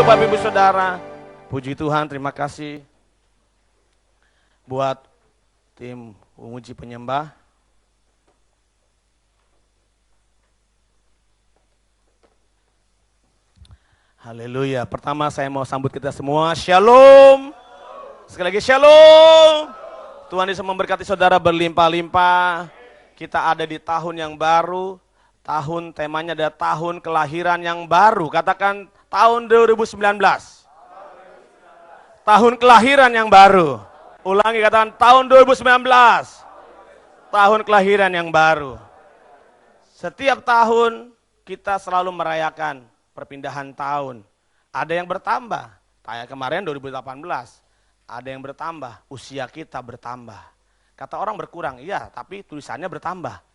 Bapak Ibu Saudara, puji Tuhan, terima kasih buat tim pemuji penyembah. Haleluya. Pertama saya mau sambut kita semua, Shalom. Sekali lagi Shalom. Tuhan Yesus memberkati saudara berlimpah-limpah. Kita ada di tahun yang baru. Tahun temanya ada tahun kelahiran yang baru. Katakan tahun 2019. Tahun kelahiran yang baru. Ulangi, katakan tahun 2019. Tahun kelahiran yang baru. Setiap tahun kita selalu merayakan perpindahan tahun. Ada yang bertambah. Kayak kemarin 2018. Ada yang bertambah. Usia kita bertambah. Kata orang berkurang. Iya, tapi tulisannya bertambah.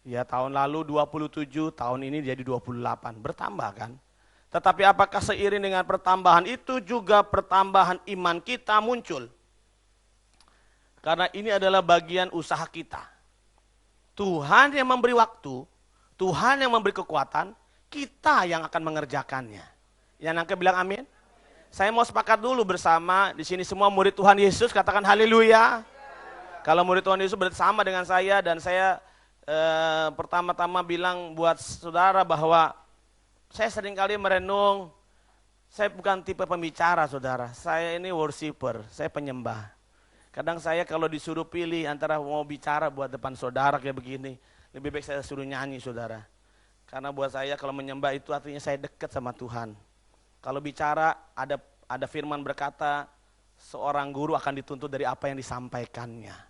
Ya, tahun lalu 27, tahun ini jadi 28. Bertambah kan? Tetapi apakah seiring dengan pertambahan itu juga pertambahan iman kita muncul? Karena ini adalah bagian usaha kita. Tuhan yang memberi waktu, Tuhan yang memberi kekuatan, kita yang akan mengerjakannya. Yang nangkep bilang amin. Saya mau sepakat dulu bersama, di sini semua murid Tuhan Yesus, katakan haleluya. Kalau murid Tuhan Yesus bersama dengan saya, dan saya pertama-tama bilang buat saudara bahwa saya seringkali merenung, saya bukan tipe pembicara saudara, saya ini worshiper, saya penyembah. Kadang saya kalau disuruh pilih antara mau bicara buat depan saudara kayak begini, lebih baik saya suruh nyanyi saudara. Karena buat saya kalau menyembah itu artinya saya dekat sama Tuhan. Kalau bicara ada firman berkata, seorang guru akan dituntut dari apa yang disampaikannya.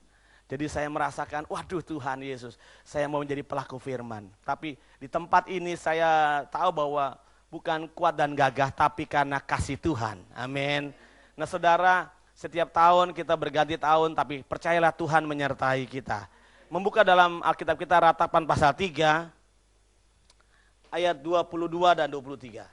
Jadi saya merasakan, waduh Tuhan Yesus, saya mau menjadi pelaku firman. Tapi di tempat ini saya tahu bahwa bukan kuat dan gagah, tapi karena kasih Tuhan. Amin. Nah saudara, setiap tahun kita berganti tahun, tapi percayalah Tuhan menyertai kita. Membuka dalam Alkitab kita Ratapan pasal 3, ayat 22 dan 23.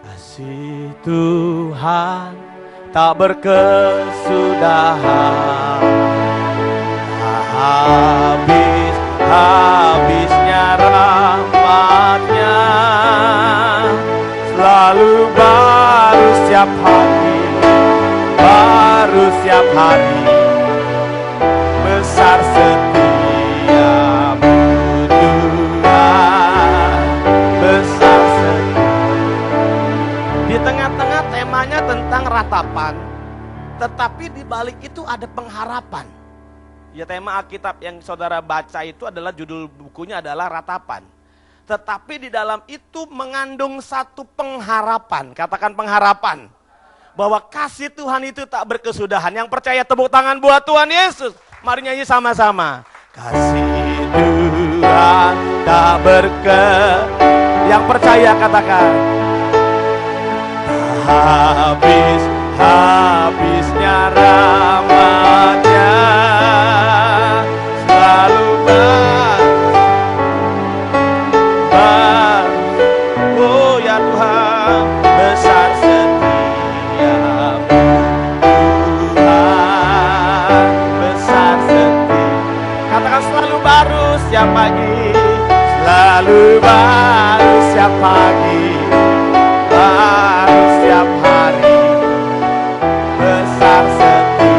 Kasih Tuhan tak berkesudahan, habisnya rahmatnya, selalu baru setiap hari, besar setiamu Tuhan, besar setiamu. Di tengah-tengah temanya tentang ratapan, tetapi di balik itu ada pengharapan. Ya, tema Alkitab yang saudara baca itu adalah judul bukunya adalah Ratapan. Tetapi di dalam itu mengandung satu pengharapan. Katakan pengharapan. Bahwa kasih Tuhan itu tak berkesudahan. Yang percaya tepuk tangan buat Tuhan Yesus. Mari nyanyi sama-sama. Kasih Tuhan tak Yang percaya katakan. Habisnya rahmatnya, selalu oh ya Tuhan, besar setiamu Tuhan, besar setia. Katakan selalu baru setiap pagi, selalu baru setiap pagi, baru setiap hari, besar setiamu,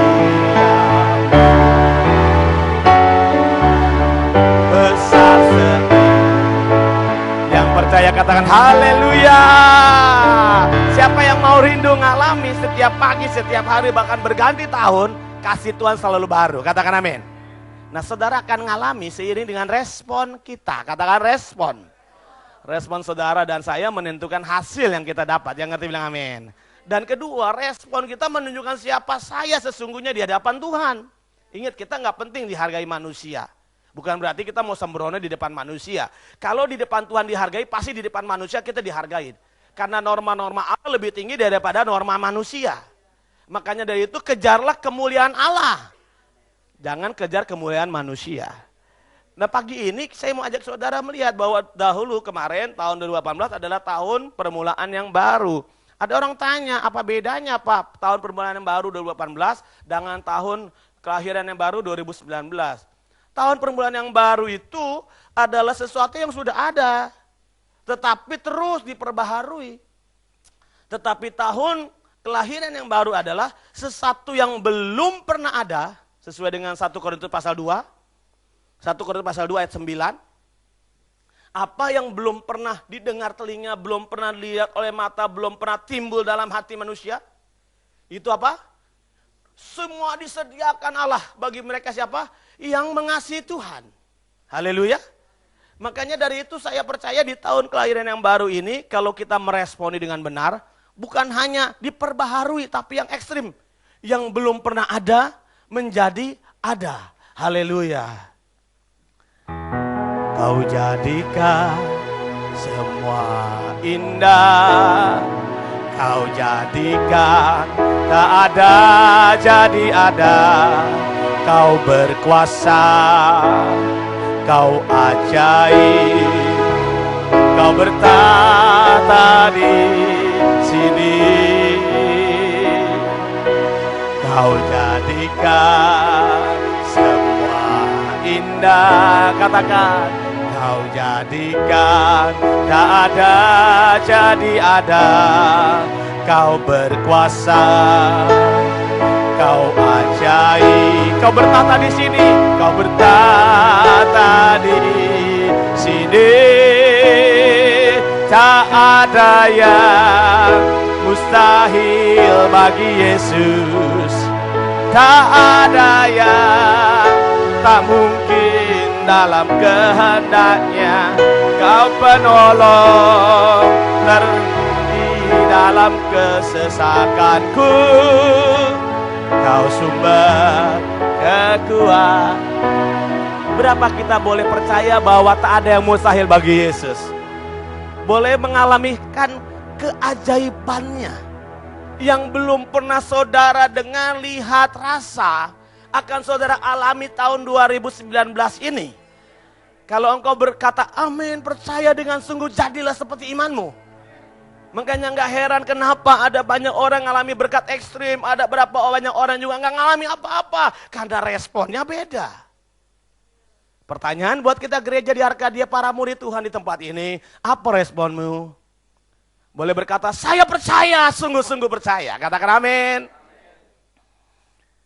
besar setia. Yang percaya katakan haleluya. Siapa yang mau rindu ngalami setiap pagi, setiap hari, bahkan berganti tahun, kasih Tuhan selalu baru. Katakan amin. Nah saudara akan ngalami seiring dengan respon kita. Katakan respon. Respon saudara dan saya menentukan hasil yang kita dapat. Yang ngerti bilang amin. Dan kedua, respon kita menunjukkan siapa saya sesungguhnya di hadapan Tuhan. Ingat, kita nggak penting dihargai manusia. Bukan berarti kita mau sembrono di depan manusia. Kalau di depan Tuhan dihargai, pasti di depan manusia kita dihargai. Karena norma-norma Allah lebih tinggi daripada norma manusia. Makanya dari itu kejarlah kemuliaan Allah. Jangan kejar kemuliaan manusia. Nah pagi ini saya mau ajak saudara melihat bahwa dahulu kemarin tahun 2018 adalah tahun permulaan yang baru. Ada orang tanya apa bedanya Pak tahun permulaan yang baru 2018 dengan tahun kelahiran yang baru 2019. Tahun permulaan yang baru itu adalah sesuatu yang sudah ada. tetapi terus diperbaharui. Tetapi tahun kelahiran yang baru adalah sesuatu yang belum pernah ada, sesuai dengan 1 Korintus pasal 2. 1 Korintus pasal 2 ayat 9. Apa yang belum pernah didengar telinga, belum pernah dilihat oleh mata, belum pernah timbul dalam hati manusia. Itu apa? Semua disediakan Allah bagi mereka siapa? Yang mengasihi Tuhan. Haleluya. Makanya dari itu saya percaya di tahun kelahiran yang baru ini, kalau kita meresponi dengan benar, bukan hanya diperbaharui, tapi yang ekstrim. Yang belum pernah ada, menjadi ada. Haleluya. Kau jadikan semua indah. Kau jadikan tak ada jadi ada. Kau berkuasa. Kau ajaib, kau bertata di sini. Kau jadikan semua indah. Katakan, kau jadikan tak ada jadi ada. Kau berkuasa. Kau ajaib, kau bertata di sini, kau bertata di sini. Tak ada yang mustahil bagi Yesus. Tak ada yang tak mungkin dalam kehendaknya. Kau penolong di dalam kesesakanku. Kau sumber kekuatan. Berapa kita boleh percaya bahwa tak ada yang mustahil bagi Yesus? Boleh mengalami kan keajaibannya yang belum pernah saudara dengar, lihat, rasa, akan saudara alami tahun 2019 ini. Kalau engkau berkata amin, percaya dengan sungguh, jadilah seperti imanmu. Makanya nggak heran kenapa ada banyak orang ngalami berkat ekstrim, ada berapa banyak orang juga nggak ngalami apa-apa, karena responnya beda. Pertanyaan buat kita gereja di Arkadia, para murid Tuhan di tempat ini, apa responmu? Boleh berkata, saya percaya, sungguh-sungguh percaya. Katakan amin.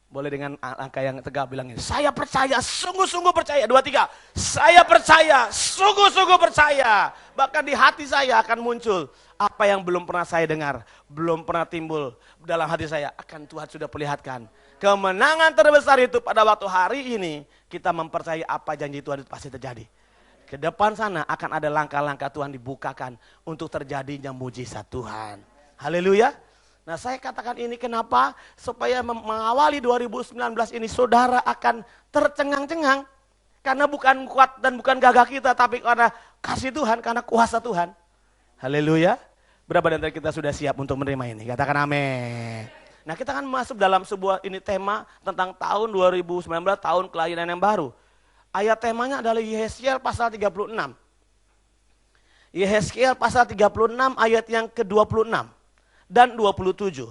Boleh dengan angka yang tegak bilangin, saya percaya, sungguh-sungguh percaya. 2, 3, saya percaya, sungguh-sungguh percaya. Bahkan di hati saya akan muncul apa yang belum pernah saya dengar, belum pernah timbul dalam hati saya, akan Tuhan sudah perlihatkan. Kemenangan terbesar itu pada waktu hari ini, kita mempercayai apa janji Tuhan itu pasti terjadi. Ke depan sana akan ada langkah-langkah Tuhan dibukakan untuk terjadinya mujizat Tuhan. Haleluya. Nah, saya katakan ini kenapa? Supaya mengawali 2019 ini saudara akan tercengang-cengang. Karena bukan kuat dan bukan gagah kita, tapi karena kasih Tuhan, karena kuasa Tuhan. Haleluya. Berapa dari kita sudah siap untuk menerima ini? Katakan amin. Nah, kita akan masuk dalam sebuah ini tema tentang tahun 2019, tahun kelahiran yang baru. Ayat temanya adalah Yehezkiel pasal 36. Yehezkiel pasal 36 ayat yang ke-26 dan 27.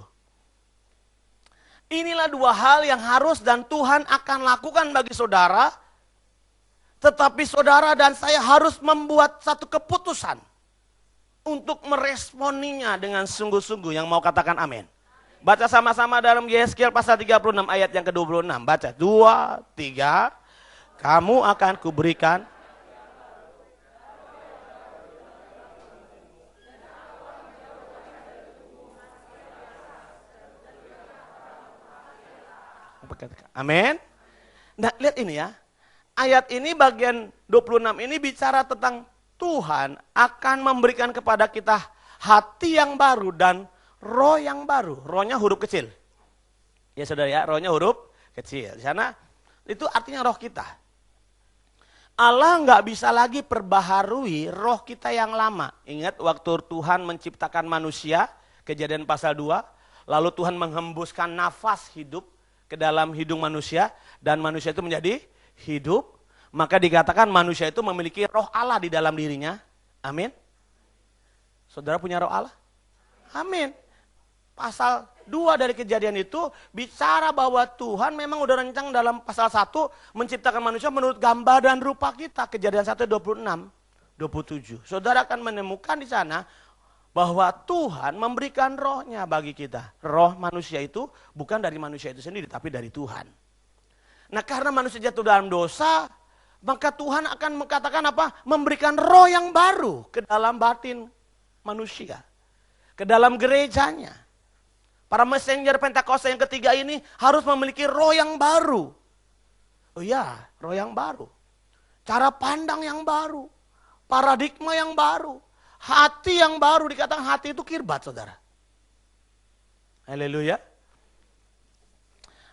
Inilah dua hal yang harus dan Tuhan akan lakukan bagi saudara, tetapi saudara dan saya harus membuat satu keputusan untuk meresponinya dengan sungguh-sungguh. Yang mau katakan amin. Baca sama-sama dalam Yehezkiel pasal 36 ayat yang ke-26. Baca 2, 3. Kamu akan kuberikan amin. Nah, lihat ini ya. Ayat ini bagian 26 ini bicara tentang Tuhan akan memberikan kepada kita hati yang baru dan roh yang baru. Rohnya huruf kecil. Ya saudara ya, rohnya huruf kecil. Di sana itu artinya roh kita. Allah nggak bisa lagi perbaharui roh kita yang lama. Ingat waktu Tuhan menciptakan manusia, Kejadian pasal 2, lalu Tuhan menghembuskan nafas hidup ke dalam hidung manusia, dan manusia itu menjadi hidup, maka dikatakan manusia itu memiliki roh Allah di dalam dirinya. Amin. Saudara punya roh Allah? Amin. Pasal 2 dari Kejadian itu bicara bahwa Tuhan memang udah rencang dalam pasal 1 menciptakan manusia menurut gambar dan rupa kita. Kejadian 1:26. 27. Saudara akan menemukan di sana bahwa Tuhan memberikan rohnya bagi kita. Roh manusia itu bukan dari manusia itu sendiri, tapi dari Tuhan. Nah, karena manusia jatuh dalam dosa, maka Tuhan akan mengatakan apa? Memberikan roh yang baru ke dalam batin manusia. Ke dalam gerejanya. Para messenger Pentakosta yang ketiga ini harus memiliki roh yang baru. Oh iya, roh yang baru. Cara pandang yang baru. Paradigma yang baru. Hati yang baru, dikatakan hati itu kirbat, saudara. Haleluya.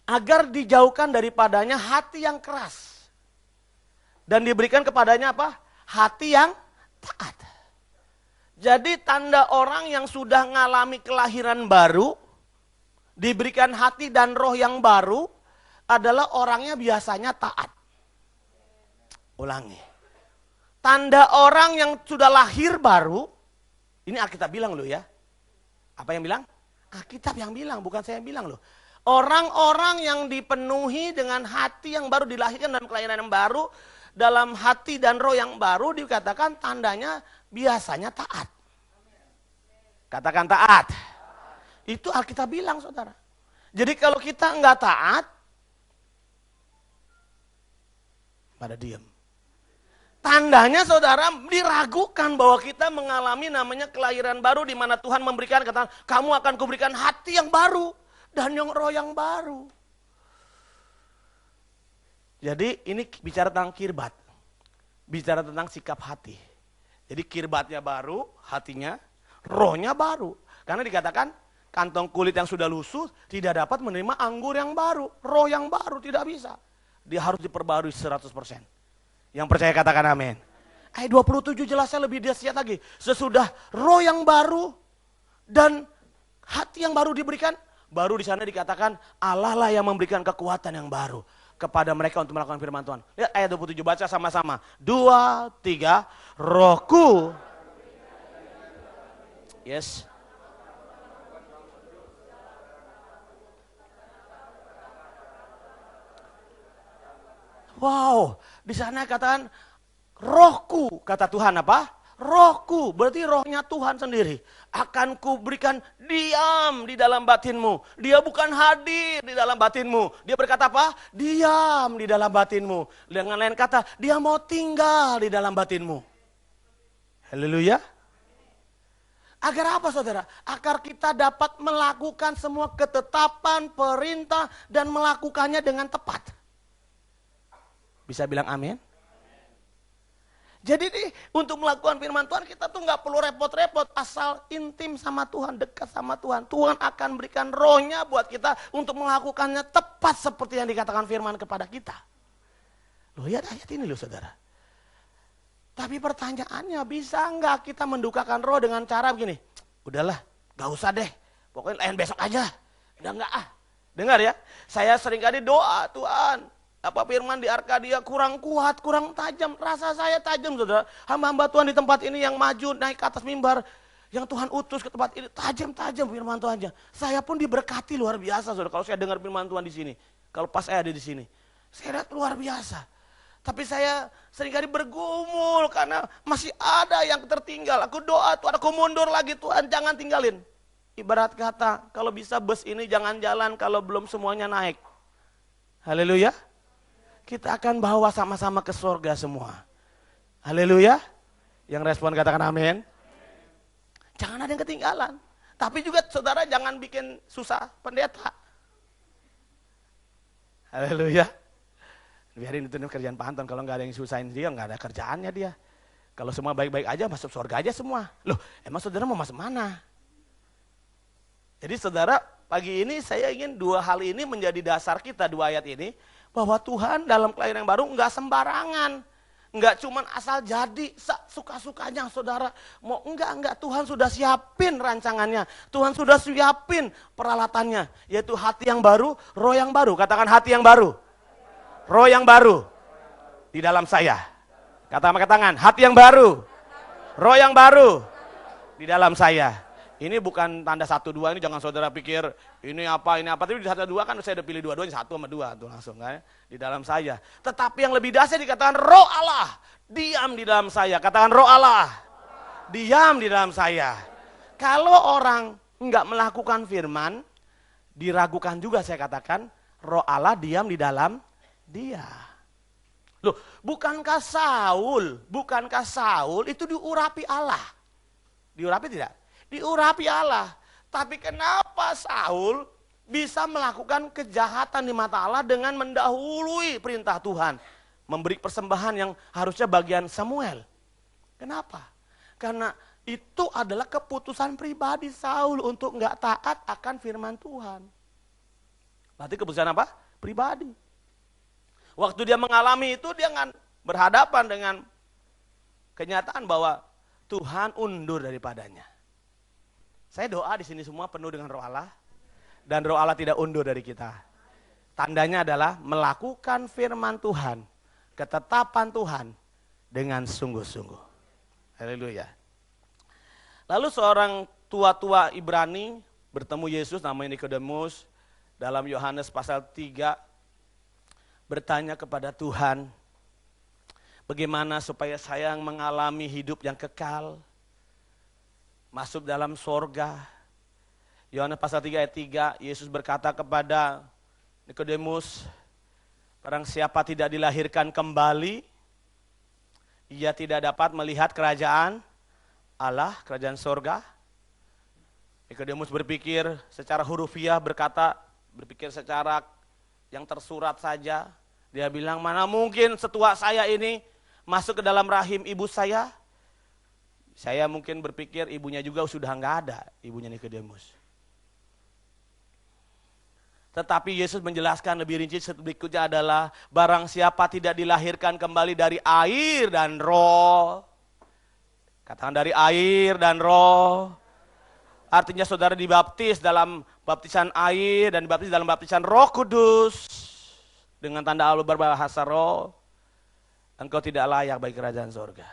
Agar dijauhkan daripadanya hati yang keras. Dan diberikan kepadanya apa? Hati yang taat. Jadi tanda orang yang sudah mengalami kelahiran baru, diberikan hati dan roh yang baru, adalah orangnya biasanya taat. Ulangi. Tanda orang yang sudah lahir baru, ini Alkitab bilang loh ya. Apa yang bilang? Alkitab yang bilang, bukan saya yang bilang loh. Orang-orang yang dipenuhi dengan hati yang baru, dilahirkan dalam kelahiran yang baru, dalam hati dan roh yang baru, dikatakan tandanya biasanya taat. Katakan taat. Itu Alkitab bilang, saudara. Jadi kalau kita enggak taat, pada diam. Tandanya saudara diragukan bahwa kita mengalami namanya kelahiran baru, di mana Tuhan memberikan, kata, kamu akan kuberikan hati yang baru dan yang roh yang baru. Jadi ini bicara tentang kirbat, bicara tentang sikap hati. Jadi kirbatnya baru, hatinya, rohnya baru. Karena dikatakan kantong kulit yang sudah lusuh tidak dapat menerima anggur yang baru, roh yang baru tidak bisa. Dia harus diperbarui 100%. Yang percaya katakan amin. Ayat 27 jelasnya lebih dahsyat lagi. Sesudah roh yang baru dan hati yang baru diberikan, baru di sana dikatakan Allah lah yang memberikan kekuatan yang baru kepada mereka untuk melakukan firman Tuhan. Lihat ayat 27, baca sama-sama. 2, 3, rohku. Yes. Wow, di sana katakan rohku, kata Tuhan apa? Rohku, berarti rohnya Tuhan sendiri. Akan kuberikan diam di dalam batinmu. Dia bukan hadir di dalam batinmu. Dia berkata apa? Diam di dalam batinmu. Dengan lain kata, dia mau tinggal di dalam batinmu. Haleluya. Agar apa saudara? Agar kita dapat melakukan semua ketetapan, perintah, dan melakukannya dengan tepat. Bisa bilang amin? Jadi nih, untuk melakukan firman Tuhan kita tuh nggak perlu repot-repot, asal intim sama Tuhan, dekat sama Tuhan. Tuhan akan berikan rohnya buat kita untuk melakukannya tepat seperti yang dikatakan firman kepada kita. Loh, lihat ayat ini loh saudara. Tapi pertanyaannya, bisa nggak kita mendukakan roh dengan cara begini? Udahlah, nggak usah deh, pokoknya lain besok aja. Udah nggak ah. Dengar ya, saya seringkali doa, Tuhan, apa firman di Arkadia kurang kuat, kurang tajam. Rasa saya tajam saudara. Hamba-hamba Tuhan di tempat ini yang maju naik ke atas mimbar, yang Tuhan utus ke tempat ini, tajam-tajam firman Tuhannya. Saya pun diberkati luar biasa saudara. Kalau saya dengar firman Tuhan di sini, kalau pas saya ada di sini, saya lihat luar biasa. Tapi saya seringkali bergumul karena masih ada yang tertinggal. Aku doa Tuhan, aku mundur lagi Tuhan, jangan tinggalin. Ibarat kata, kalau bisa bus ini jangan jalan kalau belum semuanya naik. Haleluya. Kita akan bawa sama-sama ke surga semua. Haleluya. Yang respon katakan amin. Jangan ada yang ketinggalan. Tapi juga saudara jangan bikin susah pendeta. Haleluya. Biarin itu kerjaan Pak Anton. Kalau nggak ada yang susahin dia, nggak ada kerjaannya dia. Kalau semua baik-baik aja, masuk surga aja semua. Loh, emang saudara mau masuk mana? Jadi saudara, pagi ini saya ingin dua hal ini menjadi dasar kita, dua ayat ini. Bahwa Tuhan dalam kelahiran yang baru enggak sembarangan. Enggak cuman asal jadi suka-sukanya saudara. Mau enggak, Tuhan sudah siapin rancangannya. Tuhan sudah siapin peralatannya. Yaitu hati yang baru, roh yang baru. Katakan hati yang baru. Roh yang baru. Di dalam saya. Katakan pakai tangan, hati yang baru. Roh yang baru. Di dalam saya. Ini bukan tanda 1-2, ini jangan saudara pikir ini apa. Tapi di 1-2 kan saya udah pilih dua-duanya, 1 sama 2 tuh langsung kan di dalam saya. Tetapi yang lebih dahsyat dikatakan roh Allah diam di dalam saya. Katakan roh Allah, diam di dalam saya. Kalau orang enggak melakukan firman, diragukan juga saya katakan, roh Allah diam di dalam dia. Loh, bukankah Saul itu diurapi Allah? Diurapi tidak? Diurapi Allah. Tapi kenapa Saul bisa melakukan kejahatan di mata Allah dengan mendahului perintah Tuhan? Memberi persembahan yang harusnya bagian Samuel. Kenapa? Karena itu adalah keputusan pribadi Saul untuk enggak taat akan firman Tuhan. Berarti keputusan apa? Pribadi. Waktu dia mengalami itu, dia kan berhadapan dengan kenyataan bahwa Tuhan undur daripadanya. Saya doa di sini semua penuh dengan roh Allah, dan roh Allah tidak undur dari kita. Tandanya adalah melakukan firman Tuhan, ketetapan Tuhan dengan sungguh-sungguh. Haleluya. Lalu seorang tua-tua Ibrani bertemu Yesus, namanya Nikodemus, dalam Yohanes pasal 3, bertanya kepada Tuhan, bagaimana supaya saya mengalami hidup yang kekal, masuk dalam sorga. Yohanes pasal 3 ayat 3, Yesus berkata kepada Nikodemus, barang siapa tidak dilahirkan kembali, ia tidak dapat melihat kerajaan Allah, kerajaan sorga. Nikodemus berpikir secara hurufiah, berpikir secara yang tersurat saja. Dia bilang, mana mungkin setua saya ini masuk ke dalam rahim ibu saya? Saya mungkin berpikir ibunya juga sudah enggak ada, ibunya Nikodemus. Tetapi Yesus menjelaskan lebih rinci berikutnya adalah, barang siapa tidak dilahirkan kembali dari air dan roh. Katakan dari air dan roh. Artinya saudara dibaptis dalam baptisan air dan dibaptis dalam baptisan Roh Kudus. Dengan tanda Allah berbahasa roh, engkau tidak layak bagi kerajaan surga.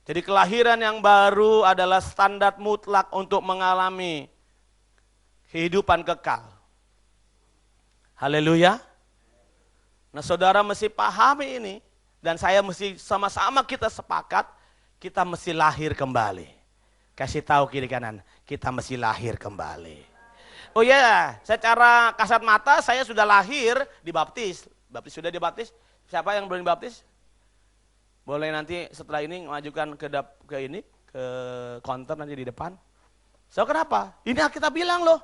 Jadi kelahiran yang baru adalah standar mutlak untuk mengalami kehidupan kekal. Haleluya. Nah saudara mesti pahami ini, dan saya mesti sama-sama kita sepakat, kita mesti lahir kembali. Kasih tahu kiri kanan, kita mesti lahir kembali. Oh ya, secara kasat mata saya sudah lahir dibaptis. Sudah dibaptis. Siapa yang belum dibaptis? Boleh nanti setelah ini mengajukan ke counter nanti di depan. So kenapa? Ini Alkitab bilang loh,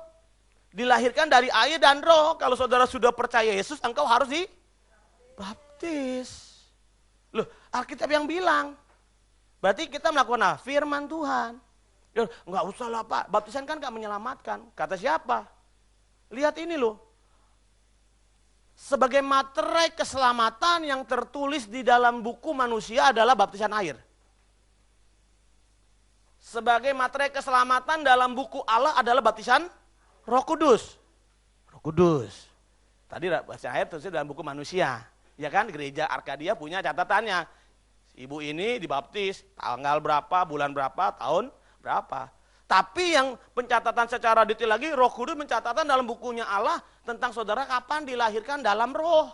dilahirkan dari air dan roh. Kalau saudara sudah percaya Yesus, engkau harus dibaptis. Loh, Alkitab yang bilang. Berarti kita melakukan firman Tuhan. Ya, enggak usah lah Pak, baptisan kan enggak menyelamatkan. Kata siapa? Lihat ini loh. Sebagai materai keselamatan yang tertulis di dalam buku manusia adalah baptisan air. Sebagai materai keselamatan dalam buku Allah adalah baptisan Roh Kudus. Roh Kudus. Tadi baptisan air tertulis dalam buku manusia. Ya kan, gereja Arkadia punya catatannya. Ibu ini dibaptis tanggal berapa, bulan berapa, tahun berapa. Tapi yang pencatatan secara detail lagi, Roh Kudus mencatatkan dalam bukunya Allah tentang saudara kapan dilahirkan dalam roh.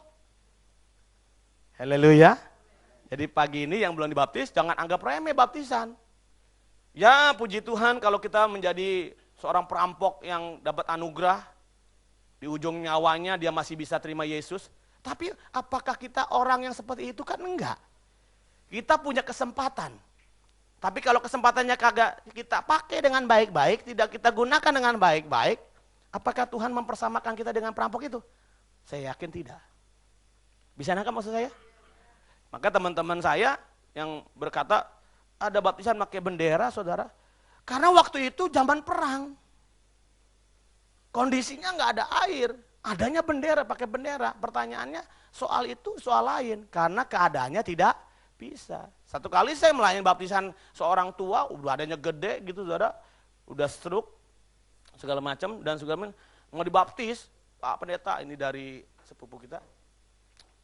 Haleluya. Jadi pagi ini yang belum dibaptis, jangan anggap remeh baptisan. Ya puji Tuhan kalau kita menjadi seorang perampok yang dapat anugerah, di ujung nyawanya dia masih bisa terima Yesus. Tapi apakah kita orang yang seperti itu? Kan enggak. Kita punya kesempatan. Tapi kalau kesempatannya kagak kita pakai dengan baik-baik, tidak kita gunakan dengan baik-baik, apakah Tuhan mempersamakan kita dengan perampok itu? Saya yakin tidak. Bisa nangkap maksud saya? Maka teman-teman saya yang berkata, ada baptisan pakai bendera saudara. Karena waktu itu zaman perang. Kondisinya nggak ada air, adanya bendera, pakai bendera. Pertanyaannya soal itu soal lain, karena keadaannya tidak bisa. Satu kali saya melayani baptisan seorang tua, udah adanya gede gitu saudara, udah stroke, segala macam, dan segala macam, mau dibaptis, Pak Pendeta ini dari sepupu kita,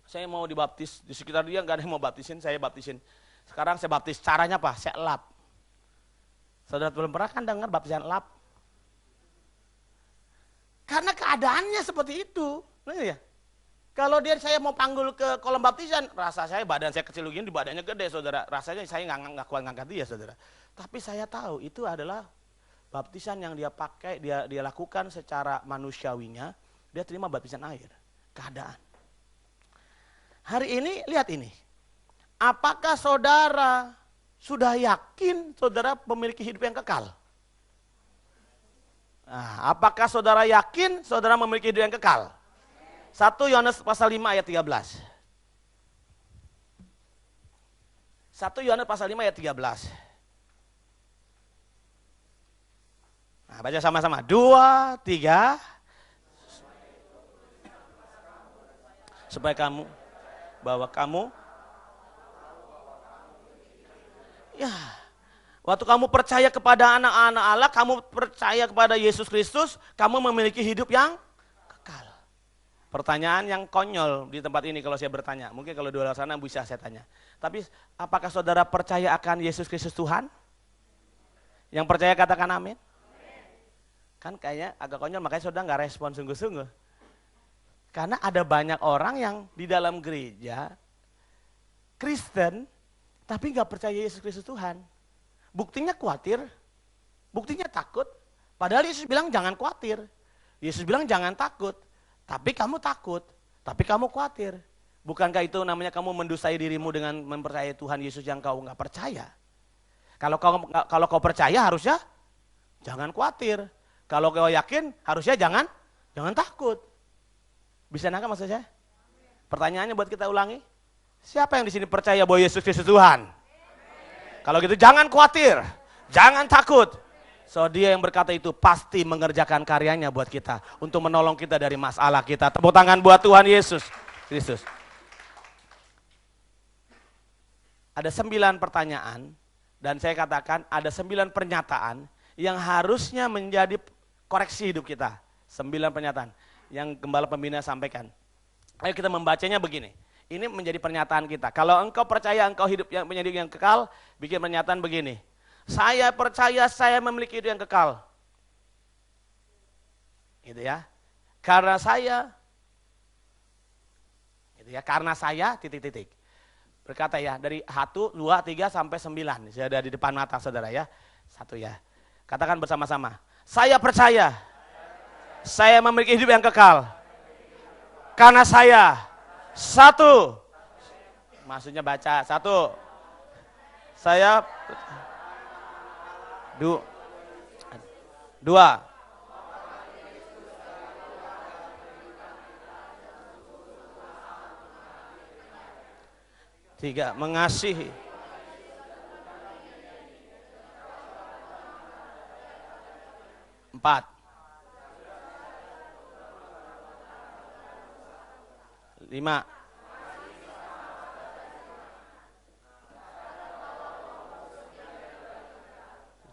saya mau dibaptis, di sekitar dia nggak ada yang mau baptisin, saya baptisin. Sekarang saya baptis, caranya apa? Saya lap. Saudara belum pernah kan dengar baptisan lap? Karena keadaannya seperti itu, ya. Kalau saya mau panggil ke kolam baptisan, badan saya kecil begini, badannya gede, saudara. Rasanya saya nggak kuat ngangkat dia, saudara. Tapi saya tahu itu adalah baptisan yang dia pakai, dia lakukan secara manusiawinya. Dia terima baptisan air, keadaan. Hari ini, lihat ini. Apakah saudara sudah yakin saudara memiliki hidup yang kekal? Nah, apakah saudara yakin saudara memiliki hidup yang kekal? 1 Yohanes pasal 5 ayat 13. 1 Yohanes pasal 5 ayat 13. Nah, baca sama-sama. 2, 3. Supaya kamu, bahwa kamu, ya, waktu kamu percaya kepada anak-anak Allah, kamu percaya kepada Yesus Kristus, kamu memiliki hidup yang kekal. Pertanyaan yang konyol di tempat ini kalau saya bertanya. Mungkin kalau di luar sana bisa saya tanya. Tapi apakah saudara percaya akan Yesus Kristus Tuhan? Yang percaya katakan amin. Kan kayaknya agak konyol, makanya saudara nggak respon sungguh-sungguh. Karena ada banyak orang yang di dalam gereja Kristen tapi nggak percaya Yesus Kristus Tuhan. Buktinya khawatir, buktinya takut. Padahal Yesus bilang jangan khawatir. Yesus bilang jangan takut. Tapi kamu takut, tapi kamu khawatir. Bukankah itu namanya kamu mendustai dirimu dengan mempercayai Tuhan Yesus yang kau nggak percaya? Kalau kau percaya harusnya jangan khawatir. Kalau kau yakin harusnya jangan takut. Bisa nangkap maksud saya? Pertanyaannya buat kita ulangi. Siapa yang di sini percaya bahwa Yesus Kristus Tuhan? Kalau gitu jangan khawatir, jangan takut. So dia yang berkata itu pasti mengerjakan karyanya buat kita. Untuk menolong kita dari masalah kita. Tepuk tangan buat Tuhan Yesus Kristus. Ada 9 pertanyaan. Dan saya katakan ada 9 pernyataan yang harusnya menjadi koreksi hidup kita. 9 pernyataan yang Gembala Pembina sampaikan. Ayo kita membacanya begini. Ini menjadi pernyataan kita. Kalau engkau percaya engkau hidup yang menjadi yang kekal, bikin pernyataan begini. Saya percaya saya memiliki hidup yang kekal. Gitu ya. Karena saya gitu ya, karena saya titik-titik. Berkata ya, dari 1, 2, 3 sampai 9. Saya ada di depan mata saudara ya. 1 ya. Katakan bersama-sama. Saya percaya saya memiliki hidup yang kekal. Karena saya 1. Maksudnya baca 1. Saya 2. 3. Mengasihi. 4. 5.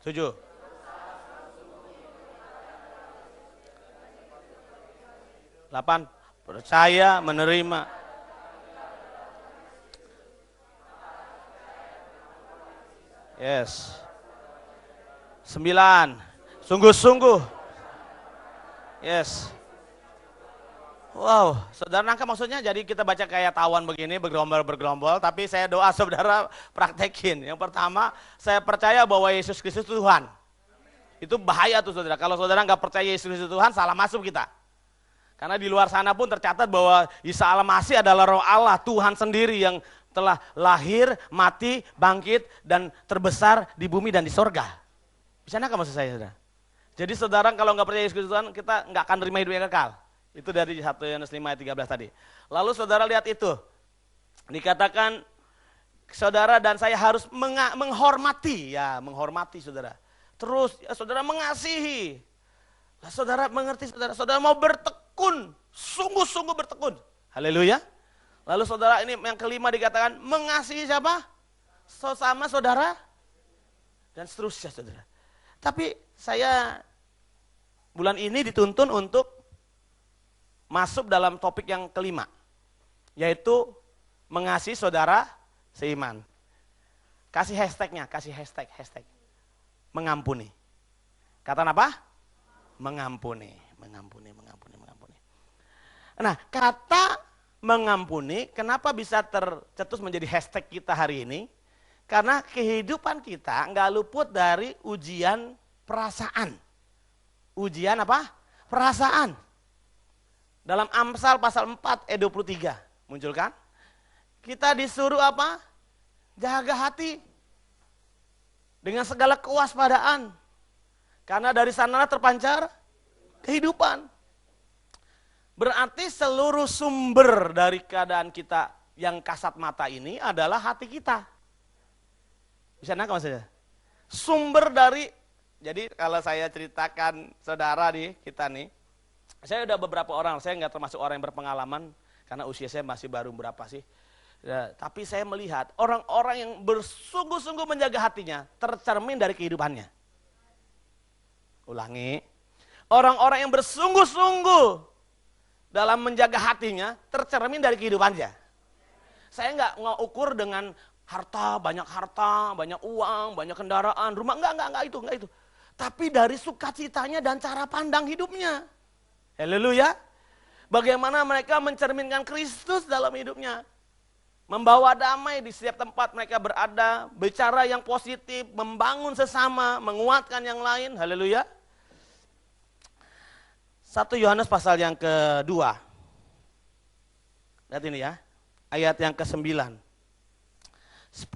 7. 8. Percaya menerima. 9. Sungguh-sungguh. Wow, saudara nangkap maksudnya? Jadi kita baca kayak tawon begini, bergerombol, tapi saya doa saudara praktekin. Yang pertama, saya percaya bahwa Yesus Kristus Tuhan. Itu bahaya tuh saudara. Kalau saudara nggak percaya Yesus Kristus Tuhan, salah masuk kita. Karena di luar sana pun tercatat bahwa Isa Al-Masih adalah Roh Allah, Tuhan sendiri yang telah lahir, mati, bangkit, dan terbesar di bumi dan di sorga. Bisa nangkap maksud saya saudara? Jadi saudara kalau nggak percaya Yesus Kristus Tuhan, kita nggak akan terima hidup yang kekal. Itu dari 1 Yohanes 5 ayat 13 tadi. Lalu saudara lihat itu. Dikatakan saudara dan saya harus menghormati. Ya, menghormati saudara. Terus ya, saudara mengasihi. Nah, saudara mengerti saudara. Saudara mau bertekun. Sungguh-sungguh bertekun. Haleluya. Lalu saudara ini yang kelima dikatakan mengasihi siapa? Sesama saudara. Dan seterusnya saudara. Tapi saya bulan ini dituntun untuk masuk dalam topik yang kelima, yaitu mengasihi saudara seiman. Kasih hashtagnya, kasih hashtag. Mengampuni. Kata apa? Mengampuni. Nah, kata mengampuni, kenapa bisa tercetus menjadi hashtag kita hari ini? Karena kehidupan kita nggak luput dari ujian perasaan. Ujian apa? Perasaan. Dalam Amsal pasal 4 ayat 23 muncul kan? Kita disuruh apa? Jaga hati dengan segala kewaspadaan. Karena dari sanalah terpancar kehidupan. Berarti seluruh sumber dari keadaan kita yang kasat mata ini adalah hati kita. Bisa nangkap maksudnya? Sumber dari, jadi kalau saya ceritakan saudara nih, kita nih, saya udah beberapa orang, saya nggak termasuk orang yang berpengalaman, karena usia saya masih baru berapa sih. Ya, tapi saya melihat orang-orang yang bersungguh-sungguh menjaga hatinya, tercermin dari kehidupannya. Ulangi, orang-orang yang bersungguh-sungguh dalam menjaga hatinya, tercermin dari kehidupannya. Saya nggak ngukur dengan harta, banyak uang, banyak kendaraan, rumah, enggak itu. Tapi dari sukacitanya dan cara pandang hidupnya. Haleluya. Bagaimana mereka mencerminkan Kristus dalam hidupnya. Membawa damai di setiap tempat mereka berada, bicara yang positif, membangun sesama, menguatkan yang lain. Haleluya. 1 Yohanes pasal yang kedua. Lihat ini ya. Ayat yang ke-9. 10.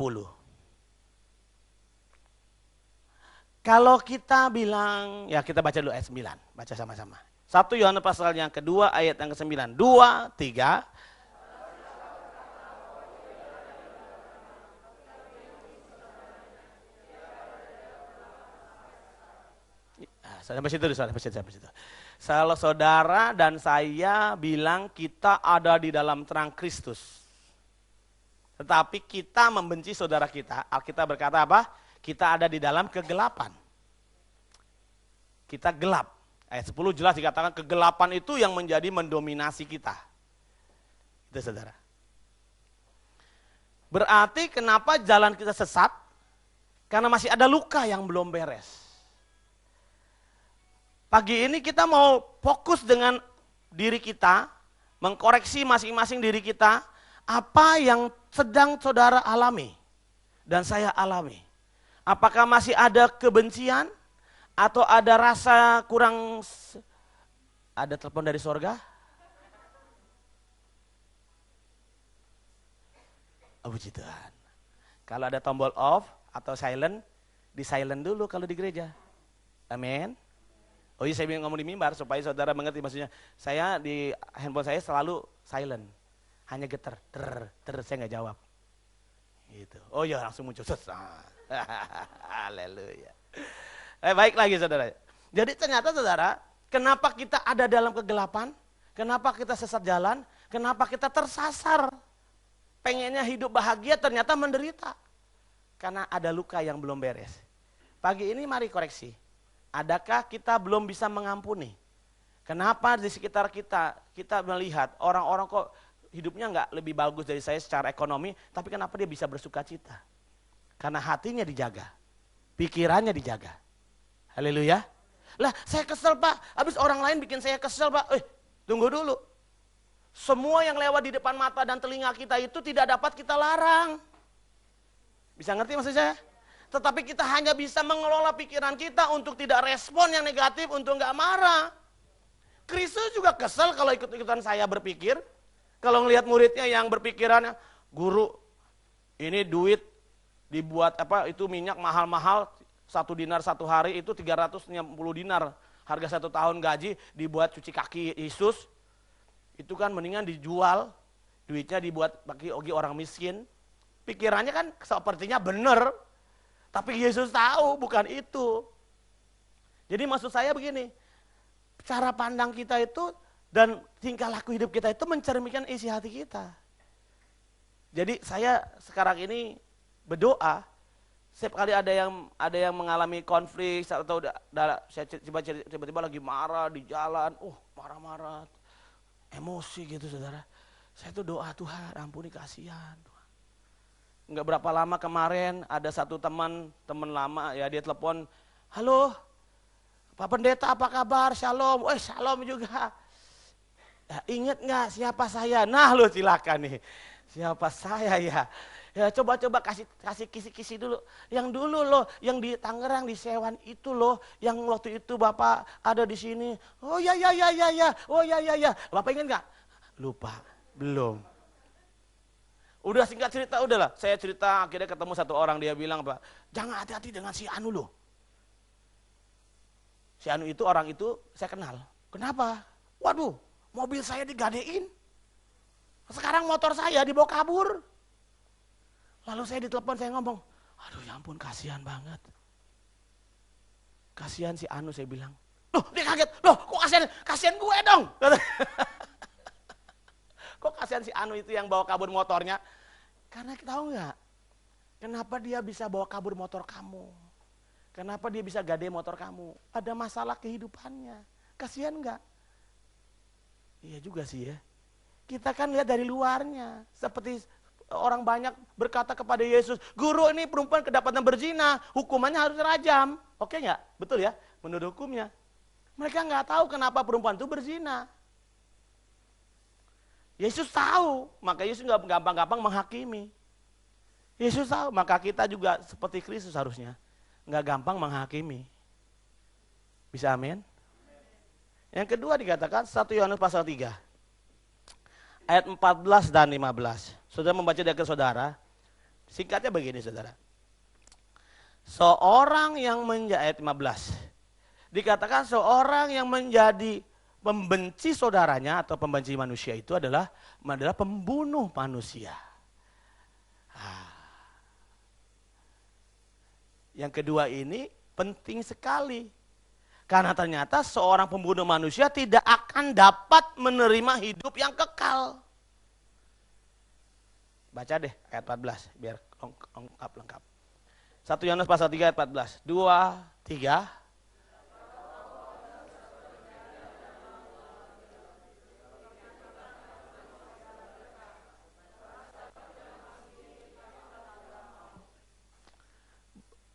Kalau kita bilang, ya kita baca dulu ayat 9. Baca sama-sama. 1 Yohanes pasal yang kedua ayat yang ke-9. 2, 3. Sampai situ. Kalau saudara dan saya bilang kita ada di dalam terang Kristus. Tetapi kita membenci saudara kita. Alkitab berkata apa? Kita ada di dalam kegelapan. Kita gelap. Ayat 10 jelas dikatakan kegelapan itu yang mendominasi kita. Itu saudara. Berarti kenapa jalan kita sesat? Karena masih ada luka yang belum beres. Pagi ini kita mau fokus dengan diri kita, mengkoreksi masing-masing diri kita, apa yang sedang saudara alami dan saya alami. Apakah masih ada kebencian atau ada rasa kurang, ada telepon dari sorga? Oh, puji Tuhan. Kalau ada tombol off atau silent, di silent dulu kalau di gereja. Amin. Oh iya, saya ngomong di mimbar supaya saudara mengerti maksudnya. Saya di handphone saya selalu silent. Hanya getar, saya nggak jawab. Gitu. Oh iya, langsung muncul. Haleluya. Baik lagi saudara. Jadi ternyata saudara, kenapa kita ada dalam kegelapan? Kenapa kita sesat jalan? Kenapa kita tersasar? Pengennya hidup bahagia ternyata menderita. Karena ada luka yang belum beres. Pagi ini mari koreksi. Adakah kita belum bisa mengampuni? Kenapa di sekitar kita melihat orang-orang kok hidupnya nggak lebih bagus dari saya secara ekonomi, tapi kenapa dia bisa bersuka cita? Karena hatinya dijaga, pikirannya dijaga. Haleluya. Lah saya kesel Pak, habis orang lain bikin saya kesel Pak. Tunggu dulu. Semua yang lewat di depan mata dan telinga kita itu tidak dapat kita larang. Bisa ngerti maksud saya? Tetapi kita hanya bisa mengelola pikiran kita untuk tidak respon yang negatif, untuk nggak marah. Kristus juga kesel kalau ikut-ikutan saya berpikir. Kalau ngelihat muridnya yang berpikirannya, guru ini duit dibuat itu minyak mahal-mahal, 1 dinar 1 hari itu 360 dinar. Harga 1 tahun gaji dibuat cuci kaki Yesus. Itu kan mendingan dijual, duitnya dibuat bagi orang miskin. Pikirannya kan sepertinya benar. Tapi Yesus tahu bukan itu. Jadi maksud saya begini, cara pandang kita itu dan tingkah laku hidup kita itu mencerminkan isi hati kita. Jadi saya sekarang ini berdoa, setiap kali ada yang mengalami konflik atau saya tiba-tiba lagi marah di jalan, marah-marah, emosi gitu saudara. Saya tuh doa, Tuhan ampuni, kasihan. Enggak berapa lama kemarin ada satu teman lama ya, dia telepon, halo Pak Pendeta apa kabar, shalom, shalom juga. Ya, ingat nggak siapa saya? Nah lo silakan nih. Siapa saya ya? Ya coba-coba kasih kisi-kisi dulu. Yang dulu loh, yang di Tangerang di Sewan itu loh, yang waktu itu Bapak ada di sini. Oh ya ya ya ya ya. Oh ya ya ya. Bapak ingat nggak? Lupa. Belum. Udah singkat cerita udahlah. Saya cerita akhirnya ketemu satu orang, dia bilang, "Pak, jangan hati-hati dengan si Anu loh." Si Anu itu, orang itu saya kenal. Kenapa? Waduh, mobil saya digadein. Sekarang motor saya dibawa kabur. Lalu saya ditelepon, saya ngomong, aduh ya ampun, kasihan banget. Kasihan si Anu, saya bilang. Loh, dia kaget. Loh, kok kasihan gue dong. Kok kasihan si Anu itu yang bawa kabur motornya? Karena tahu nggak? Kenapa dia bisa bawa kabur motor kamu? Kenapa dia bisa gade motor kamu? Ada masalah kehidupannya. Kasihan nggak? Iya juga sih ya. Kita kan lihat dari luarnya. Seperti orang banyak berkata kepada Yesus, "Guru, ini perempuan kedapatan berzina, hukumannya harus rajam." Oke nggak? Betul ya? Menurut hukumnya. Mereka nggak tahu kenapa perempuan itu berzina. Yesus tahu, maka Yesus nggak gampang-gampang menghakimi. Yesus tahu, maka kita juga seperti Kristus harusnya nggak gampang menghakimi. Bisa amin? Yang kedua dikatakan 1 Yohanes pasal 3. Ayat 14 dan 15. Saudara membaca dari saudara. Singkatnya begini saudara. Seorang yang menjadi, ayat 15. Dikatakan seorang yang menjadi pembenci saudaranya atau pembenci manusia itu adalah pembunuh manusia. Yang kedua ini penting sekali. Karena ternyata seorang pembunuh manusia tidak akan dapat menerima hidup yang kekal. Baca deh ayat 14 biar lengkap. 1 Yohanes pasal 3 ayat 14. 2, 3.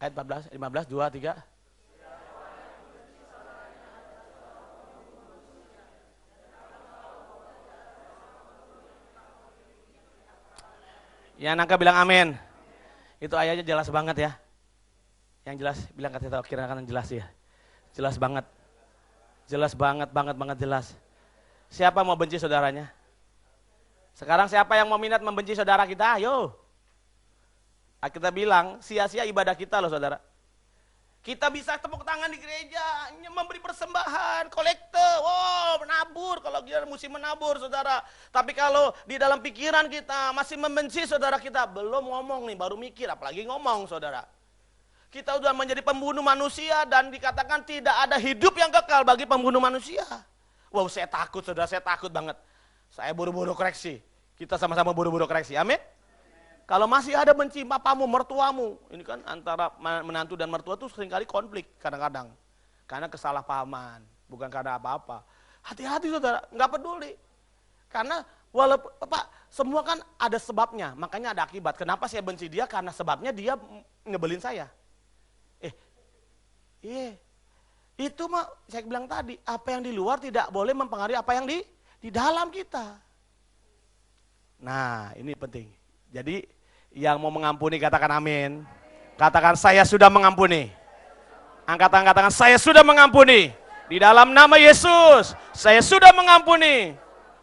Ayat 14, 15, 2, 3. Yang nangka bilang amin. Itu ayatnya jelas banget ya. Yang jelas bilang kata tahu kira-kira jelas ya. Jelas banget. Jelas banget jelas. Siapa mau benci saudaranya? Sekarang siapa yang mau minat membenci saudara kita? Ayo. Kita bilang sia-sia ibadah kita loh saudara. Kita bisa tepuk tangan di gereja, memberi persembahan, kolekte, menabur, kalau kita mesti menabur saudara. Tapi kalau di dalam pikiran kita masih membenci saudara kita, belum ngomong nih, baru mikir, apalagi ngomong saudara. Kita sudah menjadi pembunuh manusia dan dikatakan tidak ada hidup yang kekal bagi pembunuh manusia. Wow, saya takut saudara, saya takut banget. Saya buru-buru koreksi, kita sama-sama buru-buru koreksi, amin. Kalau masih ada benci papamu, mertuamu, ini kan antara menantu dan mertua tuh seringkali konflik kadang-kadang. Karena kesalahpahaman, bukan karena apa-apa. Hati-hati saudara, nggak peduli. Karena walaupun semua kan ada sebabnya, makanya ada akibat. Kenapa saya benci dia? Karena sebabnya dia nyebelin saya. Itu mah saya bilang tadi, apa yang di luar tidak boleh mempengaruhi apa yang di dalam kita. Nah, ini penting. Jadi yang mau mengampuni katakan amin. Katakan saya sudah mengampuni. Angkat tangan katakan saya sudah mengampuni. Di dalam nama Yesus, saya sudah mengampuni.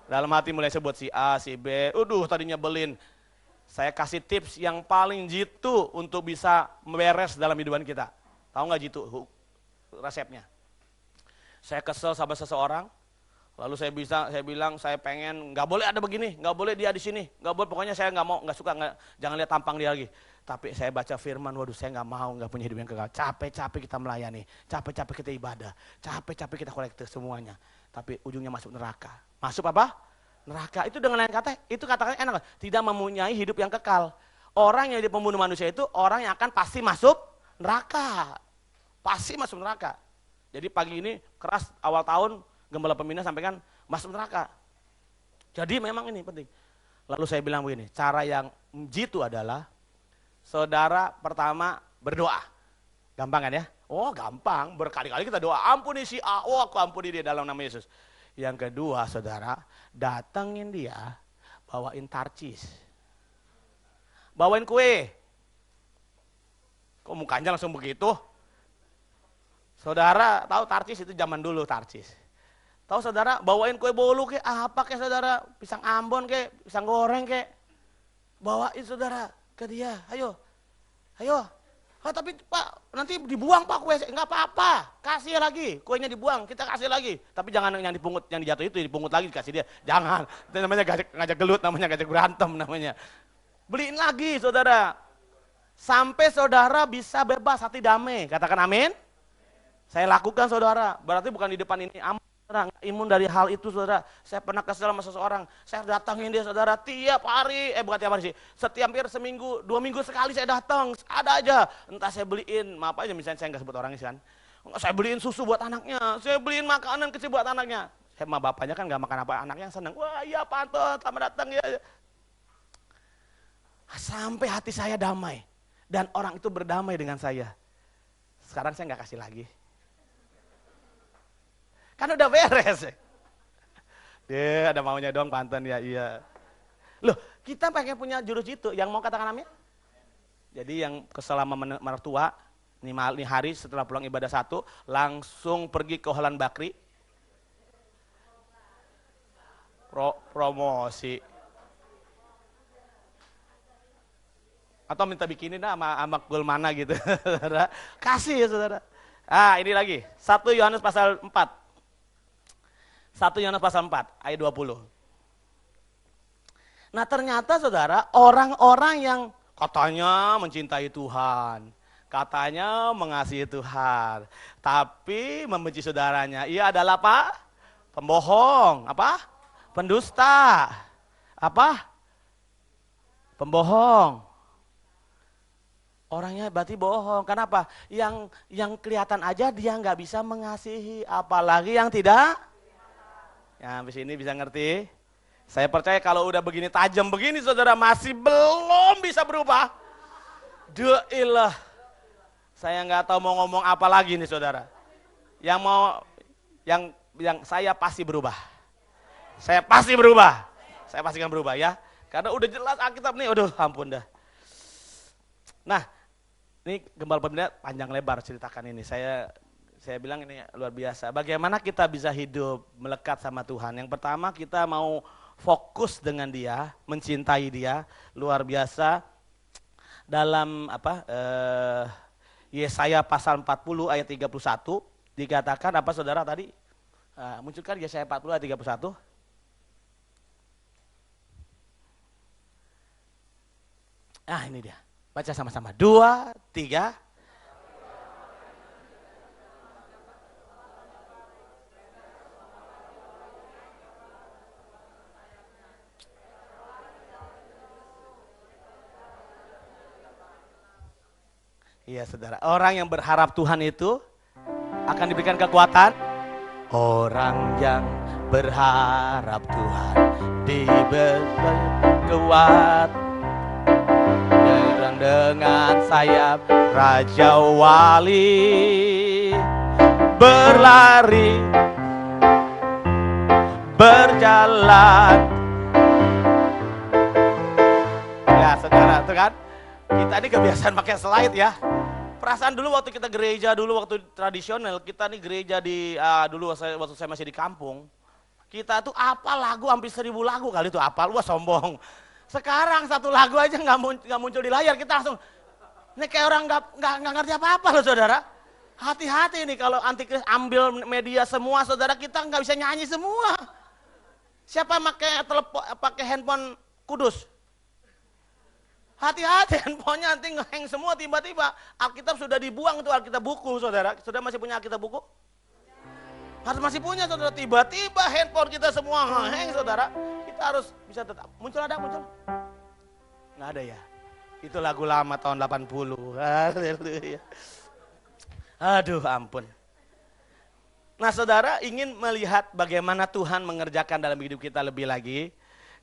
Dalam hati mulai sebut si A, si B. Tadinya nyebelin. Saya kasih tips yang paling jitu untuk bisa beres dalam hidupan kita. Tahu nggak jitu resepnya? Saya kesel sama seseorang. Lalu saya bilang saya pengen nggak boleh ada begini, nggak boleh dia di sini, nggak boleh, pokoknya saya nggak mau, nggak suka, jangan lihat tampang dia lagi. Tapi saya baca firman, waduh saya nggak mau, nggak punya hidup yang kekal. Capek-capek kita melayani, capek-capek kita ibadah, capek-capek kita kolektif semuanya. Tapi ujungnya masuk neraka. Masuk apa? Neraka. Itu dengan lain kata, itu katakan enak, tidak mempunyai hidup yang kekal. Orang yang jadi pembunuh manusia itu orang yang akan pasti masuk neraka, pasti masuk neraka. Jadi pagi ini keras awal tahun. Gembala pembina sampaikan masuk neraka. Jadi memang ini penting. Lalu saya bilang begini, cara yang jitu adalah saudara pertama berdoa. Gampang kan ya? Oh gampang, berkali-kali kita doa, ampuni si A, aku ampuni dia dalam nama Yesus. Yang kedua, saudara, datengin dia, bawain tarcis. Bawain kue. Kok mukanya langsung begitu? Saudara, tahu tarcis itu zaman dulu tarcis. Tahu saudara, bawain kue bolu ke apa ke saudara? Pisang Ambon ke, pisang goreng ke. Bawain saudara ke dia, ayo. Ayo. Ah, tapi Pak, nanti dibuang Pak kue, enggak apa-apa, kasih lagi, kuenya dibuang, kita kasih lagi. Tapi jangan yang dipungut, yang dijatuh itu dipungut lagi, kasih dia. Jangan, itu namanya ngajak gelut, namanya ngajak berantem namanya. Beliin lagi saudara, sampai saudara bisa bebas, hati damai, katakan amin. Saya lakukan saudara, berarti bukan di depan ini, aman. Saudara, imun dari hal itu saudara. Saya pernah kesel sama seseorang, saya datangin dia saudara tiap hari, bukan tiap hari sih, setiap seminggu, 2 minggu sekali saya datang, ada aja. Entah saya beliin, maaf aja misalnya saya nggak sebut orangnya kan, saya beliin susu buat anaknya, saya beliin makanan kecil buat anaknya. Saya sama bapaknya kan nggak makan apa, anaknya yang seneng, wah iya Pak Anton, selamat datang ya. Sampai hati saya damai, dan orang itu berdamai dengan saya. Sekarang saya nggak kasih lagi. Kan udah beres. Dia ada maunya doang Panten ya, iya. Loh, kita pengen punya jurus itu, yang mau katakan amin? Jadi yang selama mertua, nih hari setelah pulang ibadah 1, langsung pergi ke Holland Bakri. Promosi. Atau minta bikinin sama Gulmana gitu. Kasih ya saudara. Ah ini lagi, 1 Yohanes pasal 4. 1 Yohanes pasal 4 ayat 20. Nah ternyata saudara, orang-orang yang katanya mencintai Tuhan, katanya mengasihi Tuhan, tapi membenci saudaranya, ia adalah apa? Pembohong, apa? Pendusta, apa? Pembohong. Orangnya berarti bohong. Kenapa? Yang kelihatan aja dia nggak bisa mengasihi, apalagi yang tidak. Ya, habis ini bisa ngerti. Saya percaya kalau udah begini tajam begini saudara masih belum bisa berubah. Duilah. Saya nggak tahu mau ngomong apa lagi nih saudara. Yang saya pasti berubah. Saya pasti berubah. Saya pastikan berubah ya. Karena udah jelas Alkitab nih, aduh ampun dah. Nah, ini Gembala Pembina panjang lebar ceritakan ini. Saya bilang ini luar biasa. Bagaimana kita bisa hidup melekat sama Tuhan? Yang pertama kita mau fokus dengan dia, mencintai dia, luar biasa. Dalam Yesaya pasal 40 ayat 31 dikatakan apa saudara tadi? Munculkan Yesaya 40 ayat 31. Ah ini dia. Baca sama-sama. 2, 3. Iya saudara, orang yang berharap Tuhan itu akan diberikan kekuatan. Orang yang berharap Tuhan diberi kekuatan dengan sayap Raja Wali, berlari, berjalan. Ya saudara, itu kan kita ini kebiasaan pakai slide ya. Perasaan dulu waktu kita gereja dulu waktu tradisional, kita nih gereja di dulu waktu saya masih di kampung, kita tuh apa lagu hampir 1000 lagu kali itu apal, wah sombong. Sekarang 1 lagu aja nggak muncul di layar, kita langsung ini kayak orang nggak ngerti apa-apa loh saudara. Hati-hati nih kalau antikris ambil media semua saudara, kita nggak bisa nyanyi semua. Siapa pakai handphone kudus? Hati-hati handphonenya nanti ngeheng semua tiba-tiba. Alkitab sudah dibuang tuh Alkitab buku saudara. Sudah masih punya Alkitab buku? Harus masih punya saudara. Tiba-tiba handphone kita semua ngeheng saudara. Kita harus bisa tetap. Muncul? Nggak ada ya? Itu lagu lama tahun 80. Haleluya. Aduh ampun. Nah saudara ingin melihat bagaimana Tuhan mengerjakan dalam hidup kita lebih lagi.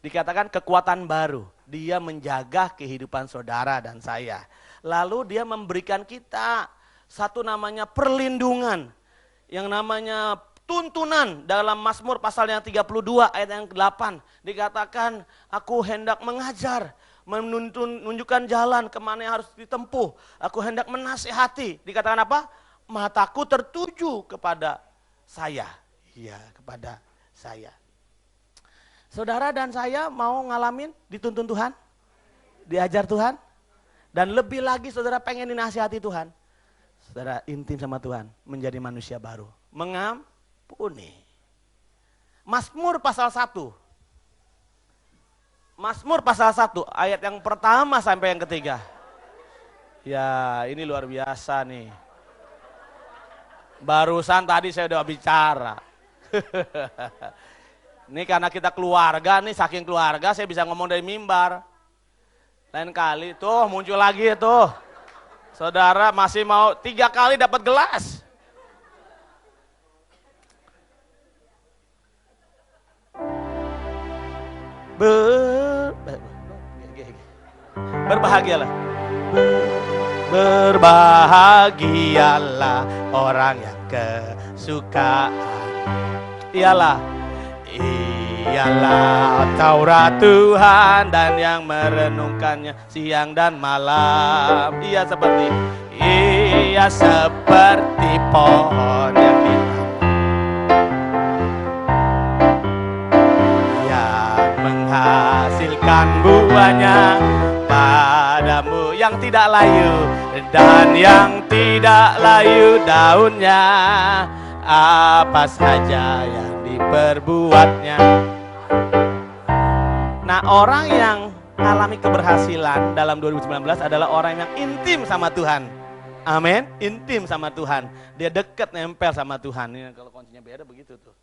Dikatakan kekuatan baru. Dia menjaga kehidupan saudara dan saya. Lalu dia memberikan kita satu namanya perlindungan. Yang namanya tuntunan dalam Mazmur pasal yang 32 ayat yang 8 dikatakan, aku hendak mengajar, menunjukkan jalan kemana yang harus ditempuh. Aku hendak menasihati. Dikatakan apa? Mataku tertuju kepada saya. Iya, kepada saya. Saudara dan saya mau ngalamin dituntun Tuhan? Diajar Tuhan? Dan lebih lagi saudara pengen dinasihati Tuhan? Saudara intim sama Tuhan, menjadi manusia baru. Mengampuni. Mazmur pasal 1. Mazmur pasal 1 ayat yang pertama sampai yang ketiga. Ya, ini luar biasa nih. Barusan tadi saya udah bicara. Ini karena kita keluarga nih, saking keluarga saya bisa ngomong dari mimbar. Lain kali tuh muncul lagi tuh. Saudara masih mau 3 kali dapat gelas. Berbahagialah. Berbahagialah orang yang kesukaan. Ialah Taurat Tuhan dan yang merenungkannya siang dan malam. Ia seperti pohon yang menghasilkan buahnya padamu, yang tidak layu dan yang tidak layu daunnya, apa saja yang diperbuatnya. Nah, orang yang alami keberhasilan dalam 2019 adalah orang yang intim sama Tuhan. Amin, intim sama Tuhan. Dia dekat, nempel sama Tuhan. Ini kalau kuncinya beda begitu tuh.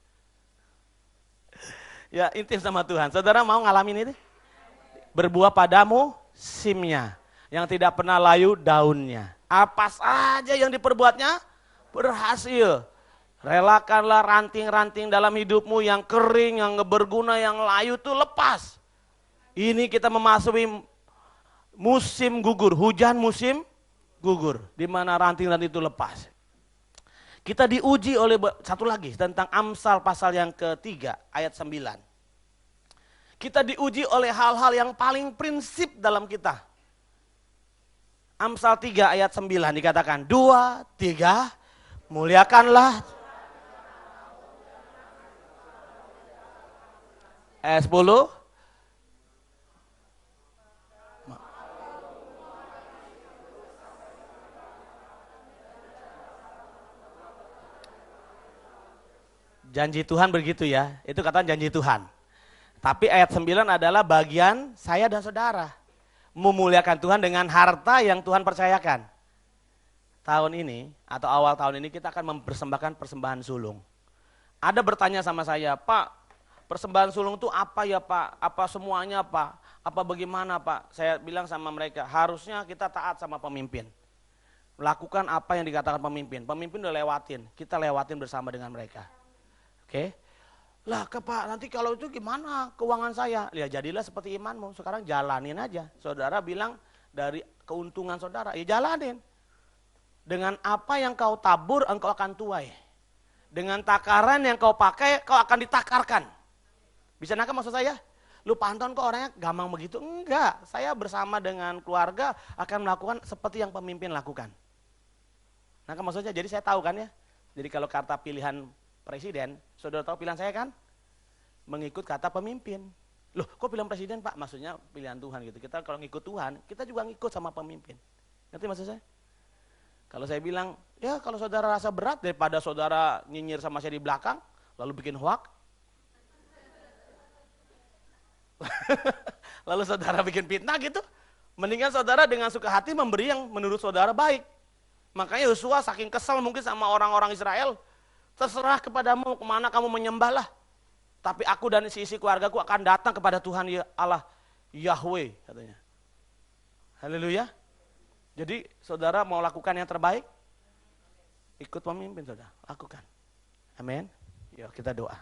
Ya, intim sama Tuhan. Saudara mau ngalamin ini? Berbuah padamu simnya, yang tidak pernah layu daunnya. Apa saja yang diperbuatnya berhasil. Relakanlah ranting-ranting dalam hidupmu yang kering, yang berguna, yang layu itu lepas. Ini kita memasuki musim gugur, hujan musim gugur, di mana ranting-ranting itu lepas. Kita diuji oleh satu lagi tentang Amsal pasal yang ketiga ayat 9. Kita diuji oleh hal-hal yang paling prinsip dalam kita. Amsal 3 ayat 9 dikatakan, 2, 3, muliakanlah. Ayat 10, janji Tuhan begitu ya, itu kata janji Tuhan. Tapi ayat 9 adalah bagian saya dan saudara. Memuliakan Tuhan dengan harta yang Tuhan percayakan. Tahun ini atau awal tahun ini kita akan mempersembahkan persembahan sulung. Ada bertanya sama saya, Pak, persembahan sulung itu apa ya Pak? Apa semuanya Pak? Apa bagaimana Pak? Saya bilang sama mereka, harusnya kita taat sama pemimpin. Lakukan apa yang dikatakan pemimpin. Pemimpin udah lewatin, kita lewatin bersama dengan mereka. Oke? Lah Pak, nanti kalau itu gimana keuangan saya? Ya jadilah seperti imanmu, sekarang jalanin aja. Saudara bilang dari keuntungan saudara, ya jalanin. Dengan apa yang kau tabur, engkau akan tuai. Dengan takaran yang kau pakai, kau akan ditakarkan. Bisa nangkap maksud saya? Lu Pak Anton kok orangnya gampang begitu? Enggak, saya bersama dengan keluarga akan melakukan seperti yang pemimpin lakukan. Nangkap maksudnya? Jadi saya tahu kan ya. Jadi kalau kata pilihan presiden, saudara tahu pilihan saya kan? Mengikut kata pemimpin. Loh kok pilihan presiden Pak? Maksudnya pilihan Tuhan gitu. Kita kalau ngikut Tuhan, kita juga ngikut sama pemimpin. Ngerti maksud saya? Kalau saya bilang, ya kalau saudara rasa berat daripada saudara nyinyir sama saya di belakang, lalu bikin hoak. Lalu saudara bikin fitnah gitu. Mendingan saudara dengan suka hati memberi yang menurut saudara baik. Makanya Yosua saking kesal mungkin sama orang-orang Israel, terserah kepadamu kemana kamu menyembahlah. Tapi aku dan isi keluargaku akan datang kepada Tuhan ya Allah Yahweh katanya. Haleluya. Jadi saudara mau lakukan yang terbaik? Ikut pemimpin saudara, lakukan. Amin. Yuk kita doa.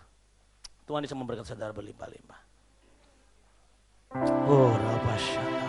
Tuhan bisa memberkati saudara berlimpah-limpah. Oh, Rabasya.